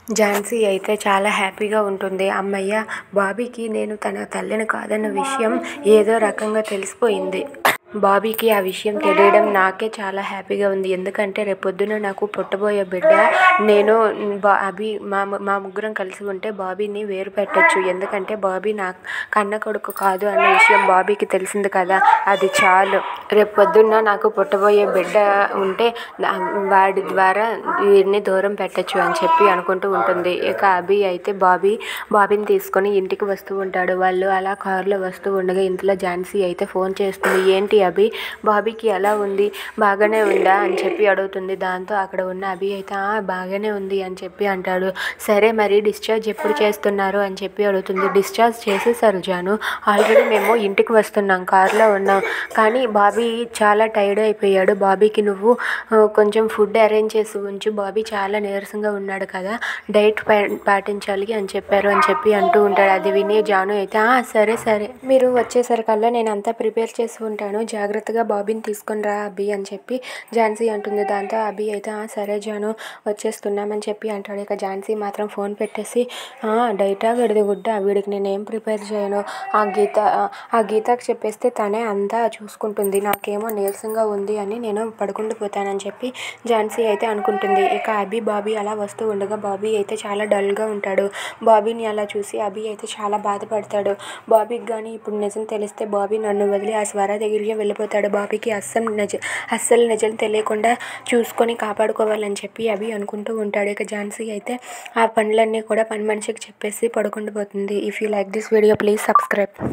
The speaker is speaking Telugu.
ఝాన్సీ అయితే చాలా హ్యాపీగా ఉంటుంది. హమ్మయ్య! బాబీకి నేను తన తల్లిని కాదన్న విషయం ఏదో రకంగా తెలిసిపోయింది. బాబీకి ఆ విషయం తెలియడం నాకే చాలా హ్యాపీగా ఉంది. ఎందుకంటే రేపొద్దున నాకు పుట్టబోయే బిడ్డ నేను అభి మా ముగ్గురం కలిసి ఉంటే బాబీని వేరు పెట్టచ్చు. ఎందుకంటే బాబీ నా కన్న కొడుకు కాదు అన్న విషయం బాబీకి తెలిసింది కదా, అది చాలు. రేపొద్దున్న నాకు పుట్టబోయే బిడ్డ ఉంటే వాడి ద్వారా వీరిని దూరం పెట్టచ్చు అని చెప్పి అనుకుంటూ ఉంటుంది. ఇక అభి అయితే బాబీని తీసుకొని ఇంటికి వస్తూ ఉంటాడు. వాళ్ళు అలా కారులో వస్తూ ఉండగా ఇంట్లో ఝాన్సీ అయితే ఫోన్ చేస్తుంది. ఏంటి అభి, బాబీకి ఎలా ఉంది, బాగానే ఉందా అని చెప్పి అడుగుతుంది. దాంతో అక్కడ ఉన్న అభి అయితే బాగానే ఉంది అని చెప్పి అంటాడు. సరే మరి డిశ్చార్జ్ ఎప్పుడు చేస్తున్నారు అని చెప్పి అడుగుతుంది. డిశ్చార్జ్ చేసేసారు జాను, ఆల్రెడీ మేము ఇంటికి వస్తున్నాం, కారులో ఉన్నాం. కానీ బాబీ చాలా టైర్డ్ అయిపోయాడు. బాబీకి నువ్వు కొంచెం ఫుడ్ అరేంజ్ చేసి ఉంచు, బాబీ చాలా నీరసంగా ఉన్నాడు కదా, డైట్ పాటించాలి అని చెప్పారు అని చెప్పి అంటూ ఉంటాడు. అది విని జాను అయితే సరే సరే, మీరు వచ్చేసరికల్లా నేను అంతా ప్రిపేర్ చేసి ఉంటాను, జాగ్రత్తగా బాబీని తీసుకొని రా అభి అని చెప్పి ఝాన్సీ అంటుంది. దాంతో అభి అయితే సరే జాను వచ్చేస్తున్నామని చెప్పి అంటాడు. ఇక ఝాన్సీ మాత్రం ఫోన్ పెట్టేసి డైటా గడిది గుడ్డ, వీడికి నేనేం ప్రిపేర్ చేయను, ఆ గీతకు చెప్పేస్తే తనే అంతా చూసుకుంటుంది, నాకేమో నీరసంగా ఉంది అని నేను పడుకుండిపోతానని చెప్పి ఝాన్సీ అయితే అనుకుంటుంది. ఇక బాబీ అలా వస్తూ ఉండగా బాబీ అయితే చాలా డల్గా ఉంటాడు. బాబీని అలా చూసి అభి అయితే చాలా బాధపడతాడు. బాబీకి కానీ ఇప్పుడు నిజం తెలిస్తే బాబీ నన్ను వదిలి ఆ స్వర దగ్గరికి వెళ్ళిపోతాడు. బాబీకి అస్సలు నిజం తెలియకుండా చూసుకొని కాపాడుకోవాలని చెప్పి అభి అనుకుంటూ ఉంటాడు. ఇక ఝాన్సీ అయితే ఆ పనులన్నీ కూడా పని మనిషికి చెప్పేసి పడుకుండిపోతుంది. If you like this video please subscribe.